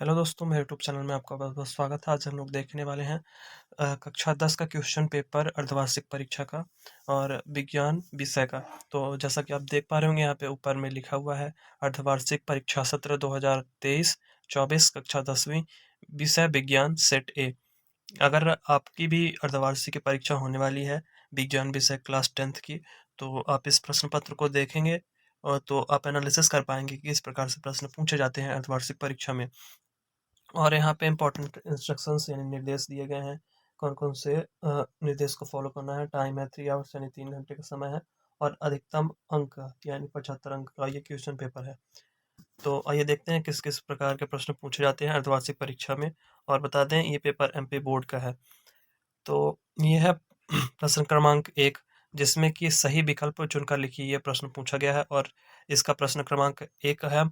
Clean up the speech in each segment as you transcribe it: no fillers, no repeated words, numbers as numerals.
Hello दोस्तों, मेरे YouTube channel में आपका बहुत-बहुत स्वागत है। आज हम लोग देखने वाले हैं कक्षा 10 का क्वेश्चन पेपर अर्धवार्षिक परीक्षा का और विज्ञान विषय का। तो जैसा कि आप देख पा रहे होंगे यहाँ पे ऊपर में लिखा हुआ है अर्धवार्षिक परीक्षा सत्र 2023-24 कक्षा 10वीं विषय विज्ञान सेट ए। अगर आपकी भी अर्धवार्षिक की परीक्षा होने वाली है विज्ञान विषय क्लास 10th की, तो आप इस प्रश्न पत्र को देखेंगे और तो आप एनालिसिस कर पाएँगे कि किस प्रकार से प्रश्न पूछे जाते हैं अर्धवार्षिक परीक्षा में। और यहाँ पे इम्पोर्टेंट इंस्ट्रक्शंस यानी निर्देश दिए गए हैं, कौन-कौन से निर्देश को फॉलो करना है। टाइम है 3 आवर्स यानी 3 घंटे का समय है और अधिकतम अंक यानी 75 अंक का ये क्वेश्चन पेपर है। तो आइए देखते हैं किस-किस प्रकार के प्रश्न पूछे जाते हैं अर्धवार्षिक परीक्षा में और बता दें ये पेपर एमपी बोर्ड का है। तो ये है प्रश्न क्रमांक 1 जिसमें कि सही विकल्प चुनकर लिखिए, ये प्रश्न पूछा गया है और इसका प्रश्न क्रमांक 1 है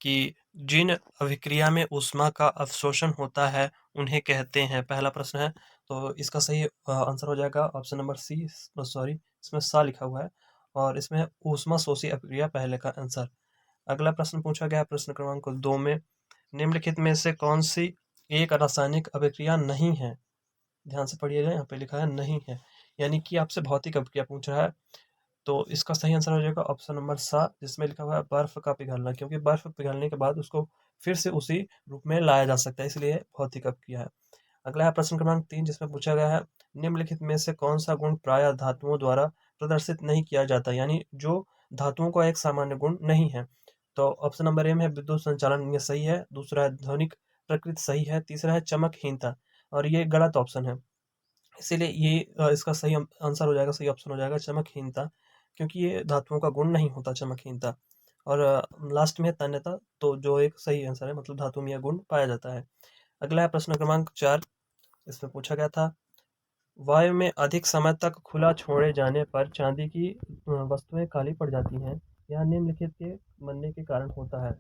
कि जिन अभिक्रिया में ऊष्मा का अवशोषण होता है उन्हें कहते हैं। पहला प्रश्न है तो इसका सही आंसर हो जाएगा ऑप्शन नंबर सी। सॉरी, इसमें सा लिखा हुआ है और इसमें है ऊष्मा शोषी अभिक्रिया पहले का आंसर। अगला प्रश्न पूछा गया है प्रश्न क्रमांक 2 में निम्नलिखित में से कौन सी एक रासायनिक अभिक्रिया नहीं है। ध्यान से पढ़िएगा, यहाँ पे लिखा है नहीं है, यानी कि आपसे भौतिक अभिक्रिया पूछ रहा है। तो इसका सही आंसर हो जाएगा ऑप्शन नंबर सा जिसमें लिखा हुआ है बर्फ का पिघलना, क्योंकि बर्फ पिघलने के बाद उसको फिर से उसी रूप में लाया जा सकता है, इसलिए भौतिक अभिक्रिया है। अगला है प्रश्न क्रमांक 3 जिसमें पूछा गया है निम्नलिखित में से कौन सा गुण प्रायः धातुओं द्वारा प्रदर्शित नहीं किया जाता, यानी जो धातुओं का एक सामान्य गुण नहीं है। तो ऑप्शन नंबर ए में है विद्युत संचालन, ये सही है। दूसरा है ध्वनिक प्रकृति, सही है। तीसरा है चमकहीनता और ये गलत ऑप्शन है, इसीलिए ये इसका सही आंसर हो जाएगा, सही ऑप्शन हो जाएगा चमकहीनता, क्योंकि ये धातुओं का गुण नहीं होता चमकहीनता। और लास्ट में है तन्यता, तो जो एक सही आंसर है, मतलब धातु में यह गुण पाया जाता है। अगला है प्रश्न क्रमांक 4, इसमें पूछा गया था वायु में अधिक समय तक खुला छोड़े जाने पर चांदी की वस्तुएं काली पड़ जाती हैं, यह निम्नलिखित के बनने के कारण होता है।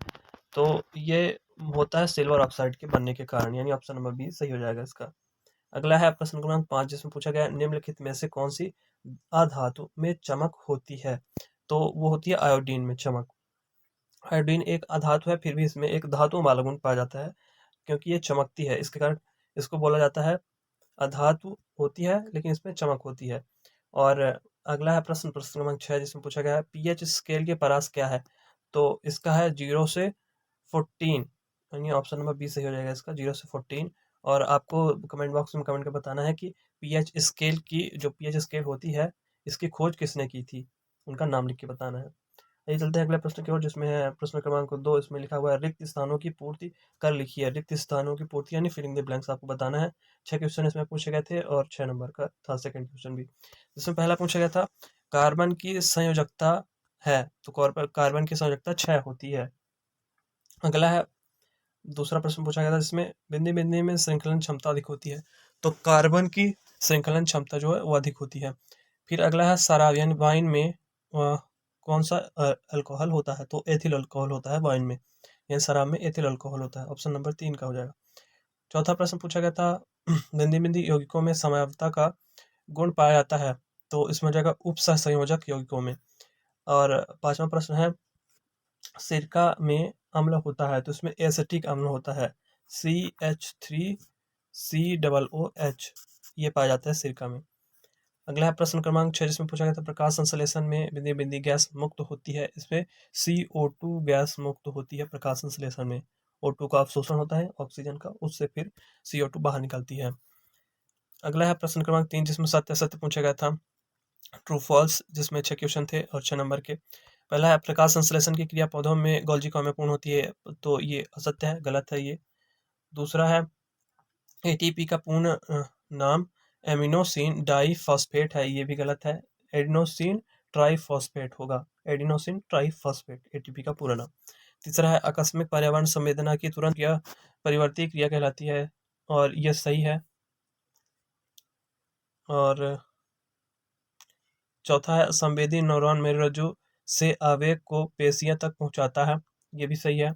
तो ये होता है सिल्वर ऑक्साइड के बनने के कारण, यानी ऑप्शन नंबर बी सही हो जाएगा इसका। अगला है प्रश्न क्रमांक 5 जिसमें पूछा गया है निम्नलिखित में से कौन सी अधातु में चमक होती है। तो वो होती है आयोडीन में चमक। आयोडीन एक अधातु है, फिर भी इसमें एक धातु वाला गुण पाया जाता है, क्योंकि ये चमकती है, इसके कारण इसको बोला जाता है अधातु होती है लेकिन इसमें चमक होती है। और अगला है प्रश्न क्रमांक 6 जिसमें पूछा गया है पीएच स्केल के परास क्या है। तो इसका है 0 से 14, यानी ऑप्शन नंबर बी सही हो जाएगा इसका, 0 से 14। और आपको कमेंट बॉक्स में कमेंट कर बताना है कि पीएच स्केल की जो पीएच स्केल होती है इसकी खोज किसने की थी, उनका नाम लिख के बताना है। आइए चलते हैं अगले प्रश्न की ओर जिसमें है प्रश्न क्रमांक 2, इसमें लिखा हुआ है रिक्त स्थानों की पूर्ति कर लिखिए। रिक्त स्थानों की पूर्ति यानी फिलिंग द ब्लैंक्स आपको बताना है। 6 क्वेश्चन इसमें पूछे गए थे और 6 नंबर का था सेकंड क्वेश्चन भी। जिसमें पहला पूछा गया था कार्बन की संयोजकता है, तो कार्बन की संयोजकता 6 होती है। अगला है दूसरा प्रश्न पूछा गया था जिसमें बिंदी-बिंदी में श्रृंखलन क्षमता अधिक होती है, तो कार्बन की श्रृंखलन क्षमता जो है वो अधिक होती है। फिर अगला है शराब यानी वाइन में कौन-सा अल्कोहल होता है, तो एथिल अल्कोहल होता है वाइन में, यानी शराब में एथिल अल्कोहल होता है। ऑप्शन नंबर 3 का हो जाएगा। चौथा प्रश्न पूछा गया था बिंदी-बिंदी यौगिकों में समयावता का गुण पाया जाता है, तो इसमें हो जाएगा उपसहसंयोजक यौगिकों में। और पाँचवाँ प्रश्न है सिरका में अम्ल होता है, तो इसमें एसिटिक अम्ल होता है, CH3COOH, ये पाया जाता है सिरका में। अगला है प्रश्न क्रमांक 6 जिसमें पूछा गया था प्रकाश संश्लेषण में बिंदी-बिंदी गैस मुक्त होती है, इसमें CO2 गैस मुक्त होती है प्रकाश संश्लेषण में। O2 का अवशोषण होता है ऑक्सीजन का, उससे फिर CO2 बाहर निकलती है। अगला है प्रश्न क्रमांक 3 जिसमें सत्य असत्य पूछा गया था, ट्रू फॉल्स, जिसमें 6 क्वेश्चन थे और 6 नंबर के। पहला है प्रकाश संश्लेषण की क्रिया पौधों में गोल्जी कॉमा में पूर्ण होती है, तो ये असत्य है, गलत है ये। दूसरा है एटीपी का पूर्ण नाम एमिनोसिन डाइफॉस्फेट है, ये भी गलत है। एडिनोसिन ट्राइफॉस्फेट होगा, एडिनोसिन ट्राइफॉस्फेट एटीपी का पूरा नाम। तीसरा है आकस्मिक पर्यावरण संवेदना की तुरंत क्रिया परिवर्ती क्रिया कहलाती है, और ये सही है। और चौथा है संवेदी न्यूरॉन मेरुरज्जु से आवेग को पेशियां तक पहुंचाता है, ये भी सही है।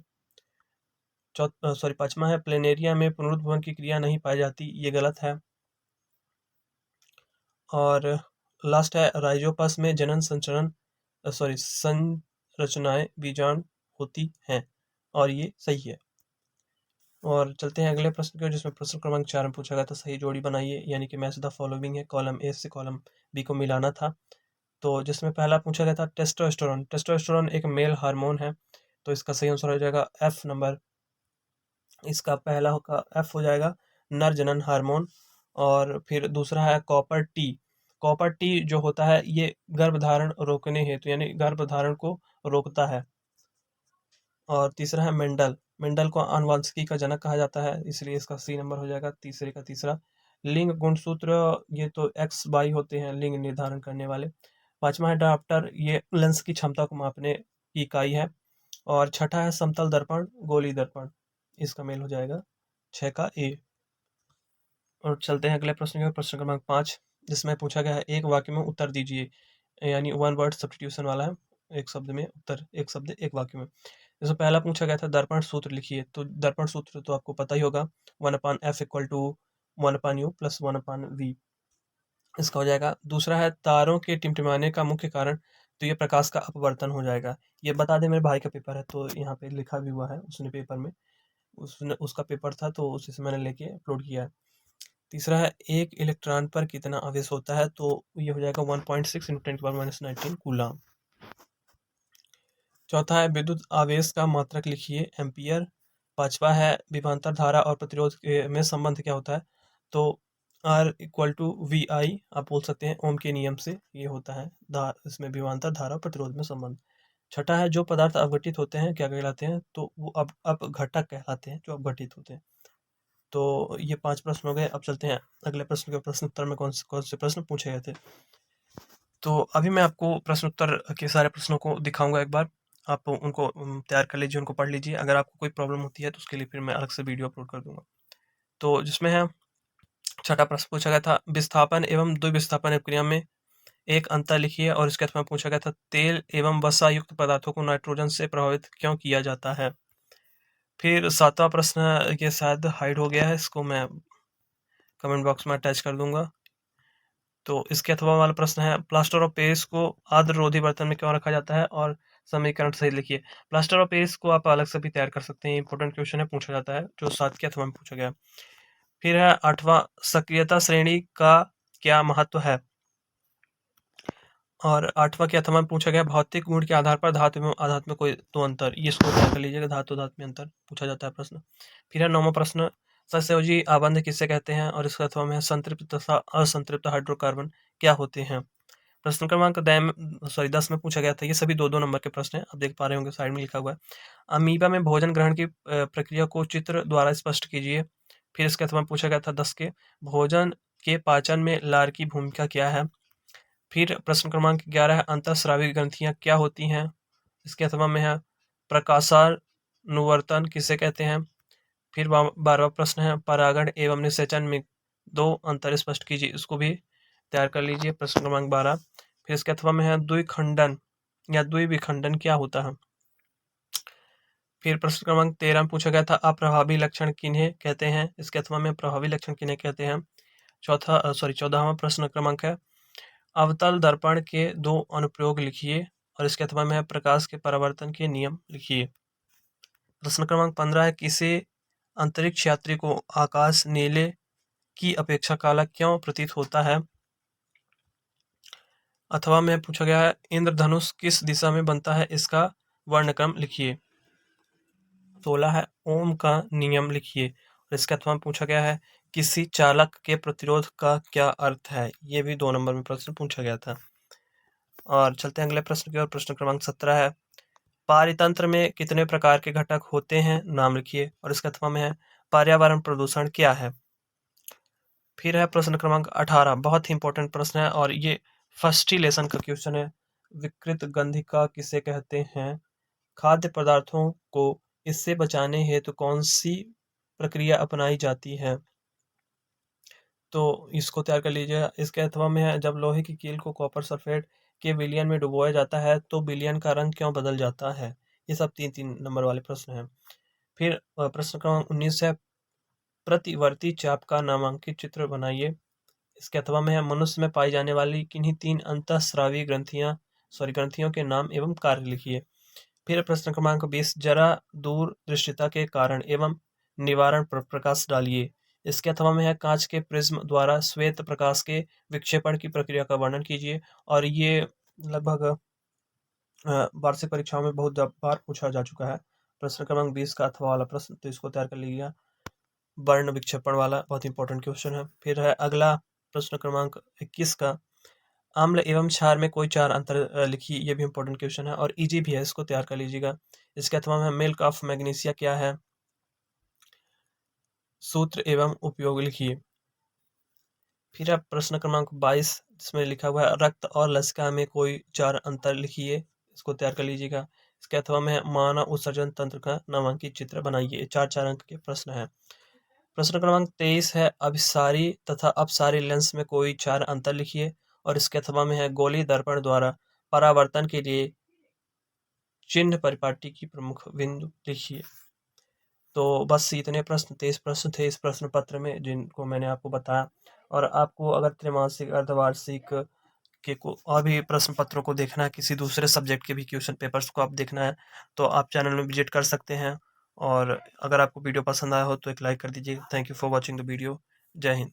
पांचवा है प्लेनेरिया में पुनरुद्भवन की क्रिया नहीं पाई जाती, ये गलत है। और लास्ट है राइजोपस में जनन संरचनाएं बीजांड होती हैं, और ये सही है। और चलते हैं अगले प्रश्न की ओर, जिसमें प्रश्न क्रमांक 4 में पूछा गया था सही जोड़ी बनाइए, यानी कि मैच द फॉलोइंग है, कॉलम ए से कॉलम बी को मिलाना था। तो जिसमें पहला पूछा गया था टेस्टोस्टेरोन। टेस्टोस्टेरोन एक मेल हार्मोन है, तो इसका सही आंसर हो जाएगा एफ नंबर। इसका पहला होगा एफ हो जाएगा, नर जनन हार्मोन। और फिर दूसरा है कॉपर टी। कॉपर टी जो होता है ये गर्भधारण रोकने हेतु, यानी गर्भधारण को रोकता है। और तीसरा है मेंडल। मेंडल को आनुवंशिकी का जनक कहा जाता है, इसलिए इसका सी नंबर हो जाएगा तीसरे का तीसरा। लिंग गुणसूत्र, ये तो एक्स वाई होते हैं लिंग निर्धारण करने वाले। पांचवा है डाप्टर, ये लेंस की क्षमता को मापने की इकाई है। और छठा है समतल दर्पण गोली दर्पण, इसका मेल हो जाएगा 6 का ए। और चलते हैं अगले प्रश्न की ओर, प्रश्न क्रमांक 5, जिसमें पूछा गया है एक वाक्य में उत्तर दीजिए, यानी वन वर्ड सब्स्टिट्यूशन वाला है। एक शब्द में उत्तर, एक शब्द एक वाक्य में। जैसे पहला पूछा गया था दर्पण सूत्र लिखिए, तो दर्पण सूत्र तो आपको पता ही होगा, 1/f equal to 1/u plus 1/v, इसका हो जाएगा। दूसरा है तारों के टिमटिमाने का मुख्य कारण, तो ये प्रकाश का अपवर्तन हो जाएगा। ये बता दें मेरे भाई का पेपर है, तो यहाँ पे लिखा भी हुआ है उसने पेपर में, उसने उसका पेपर था तो उसी से मैंने लेके अपलोड किया है। तीसरा है एक इलेक्ट्रॉन पर कितना आवेश होता है, तो ये हो जाएगा 1.6 × 10⁻⁹ कूलम। चौथा है विद्युत आवेश का मात्रक लिखिए, एम्पियर। पांचवा है विभवांतर धारा और प्रतिरोध में संबंध क्या होता है, तो R इक्वल टू वी आई आप बोल सकते हैं, ओम के नियम से ये होता है, इसमें विभवांतर धारा और प्रतिरोध में संबंध। छठा है जो पदार्थ अवघटित होते हैं क्या कहलाते हैं, तो वो अब अपघटक कहलाते हैं जो अपघटित होते हैं। तो ये 5 प्रश्न हो गए। अब चलते हैं अगले प्रश्न के प्रश्न उत्तर में कौन से प्रश्न पूछे गए थे। तो अभी मैं आपको प्रश्न उत्तर के सारे प्रश्नों को दिखाऊंगा एक बार, आप उनको तैयार कर लीजिए, उनको पढ़ लीजिए। अगर आपको कोई प्रॉब्लम होती है तो उसके लिए फिर मैं अलग से वीडियो अपलोड कर दूंगा। तो जिसमें है छठा प्रश्न पूछा गया था विस्थापन एवं द्विविस्थापन क्रिया में एक अंतर लिखिए, और इसके में पूछा गया था तेल एवं वसा युक्त पदार्थों को नाइट्रोजन से प्रभावित क्यों किया जाता है। फिर सातवां प्रश्न, ये शायद हाइड हो गया है, इसको मैं कमेंट बॉक्स में अटैच कर दूंगा। तो इसके अथवा वाला प्रश्न है प्लास्टर ऑफ पेरिस को आर्द्र रोधी बर्तन में क्यों रखा जाता है, और समीकरण सही लिखिए। प्लास्टर ऑफ पेरिस को आप अलग से भी तैयार कर सकते हैं, इंपॉर्टेंट क्वेश्चन है, पूछा जाता है, जो 7 के अथवा में पूछा गया। फिर है 8वां सक्रियता श्रेणी का क्या महत्व है, और 8वां के अथवा में पूछा गया भौतिक गुण के आधार पर धातु में आधातु में कोई दो अंतर, ये इसको तैयार कर लीजिएगा, धातु धातु में अंतर पूछा जाता है प्रश्न। फिर है 9वां प्रश्न सहसंयोजी आबंध किसे कहते हैं, और इसका अथवा में है संतृप्त तथा असंतृप्त हाइड्रोकार्बन क्या होते हैं। प्रश्न क्रमांक 10 में पूछा गया था, ये सभी 2-2 नंबर के प्रश्न हैं, आप देख पा रहे होंगे साइड में लिखा हुआ है। अमीबा में भोजन ग्रहण की प्रक्रिया को चित्र द्वारा स्पष्ट कीजिए। फिर इसके अथवा में पूछा गया था 10 के भोजन के पाचन में लार की भूमिका क्या है। फिर प्रश्न क्रमांक 11 है अंतःस्रावी ग्रंथियां क्या होती हैं, इसके अथवा में है प्रकाशानुवर्तन किसे कहते हैं। फिर 12वां प्रश्न है परागण एवं निषेचन में दो अंतर स्पष्ट कीजिए, इसको भी तैयार कर लीजिए, प्रश्न क्रमांक 12। फिर इसके अथवा में है द्विखंडन या द्विविखंडन क्या होता है। फिर प्रश्न क्रमांक 13 में पूछा गया था अप्रभावी लक्षण किन्हें कहते हैं, इसके अथवा में प्रभावी लक्षण किन्हें कहते हैं। 14वां प्रश्न क्रमांक है अवतल दर्पण के 2 अनुप्रयोग लिखिए, और इसके अथवा में है प्रकाश के परावर्तन के नियम लिखिए। प्रश्न क्रमांक 15 है किसी अंतरिक्ष यात्री को आकाश नीले की अपेक्षा काला क्यों प्रतीत होता है। अथवा में पूछा गया है इंद्रधनुष किस दिशा में बनता है, इसका वर्णक्रम लिखिए। 16 है ओम का नियम लिखिए, और इसके अथवा में पूछा गया है किसी चालक के प्रतिरोध का क्या अर्थ है, ये भी 2 नंबर में प्रश्न पूछा गया था। और चलते हैं अगले प्रश्न की ओर, प्रश्न क्रमांक 17 है पारितंत्र में कितने प्रकार के घटक होते हैं, नाम लिखिए, और इसके अथवा में है पर्यावरण प्रदूषण क्या है। फिर है प्रश्न क्रमांक 18, बहुत ही इंपॉर्टेंट प्रश्न है, और ये फर्स्ट ही लेसन का क्वेश्चन है विकृत गंधिका किसे कहते हैं, खाद्य पदार्थों को इससे बचाने हेतु कौन सी प्रक्रिया अपनाई जाती है। तो इसको तैयार कर लीजिए। इसके अथवा में है जब लोहे की कील को कॉपर सल्फेट के विलयन में डुबोया जाता है तो विलयन का रंग क्यों बदल जाता है। ये सब 3-3 नंबर वाले प्रश्न हैं। फिर प्रश्न क्रमांक 19 है प्रतिवर्ती चाप का नामांकित चित्र बनाइए। इसके अथवा में है मनुष्य में पाई जाने वाली किन्हीं 3 अंतःस्रावी ग्रंथियों के नाम एवं कार्य लिखिए। फिर प्रश्न क्रमांक 20 जरा दूर दृश्यता के कारण एवं निवारण पर प्रकाश डालिए। इसके अथवा में है कांच के प्रिज्म द्वारा श्वेत प्रकाश के विक्षेपण की प्रक्रिया का वर्णन कीजिए। और ये लगभग वार्षिक परीक्षाओं में बहुत बार पूछा जा चुका है। प्रश्न क्रमांक 20 का अथवा वाला प्रश्न, तो इसको तैयार कर लीजिएगा। वर्ण विक्षेपण वाला बहुत इंपॉर्टेंट क्वेश्चन है। फिर है अगला प्रश्न क्रमांक 21 का, अम्ल एवं क्षार में कोई चार अंतर लिखिए। ये भी इंपॉर्टेंट क्वेश्चन है और इजी भी है, इसको तैयार कर लीजिएगा। इसके अथवा में मिल्क ऑफ मैग्नीशिया क्या है, सूत्र एवं उपयोग लिखिए। फिर आप प्रश्न क्रमांक 22 जिसमें लिखा हुआ है रक्त और लसिका में कोई चार अंतर लिखिए, इसको तैयार कर लीजिएगा। इसके अथवा में है मानव उत्सर्जन तंत्र का नामांकित चित्र बनाइए। चार चार अंक के प्रश्न है। प्रश्न क्रमांक 23 है अभिसारी तथा अपसारी लेंस में कोई चार अंतर लिखिए। और इसके अथवा में है गोली दर्पण द्वारा परावर्तन के लिए चिन्ह परिपाटी की प्रमुख बिंदु लिखिए। तो बस इतने प्रश्न 23 प्रश्न थे इस प्रश्न पत्र में, जिनको मैंने आपको बताया। और आपको अगर त्रैमासिक अर्धवार्षिक के को और भी प्रश्न पत्रों को देखना है, किसी दूसरे सब्जेक्ट के भी क्वेश्चन पेपर्स को आप देखना है, तो आप चैनल में विजिट कर सकते हैं। और अगर आपको वीडियो पसंद आया हो तो एक लाइक कर दीजिए। Thank you for watching the video. जय हिंद।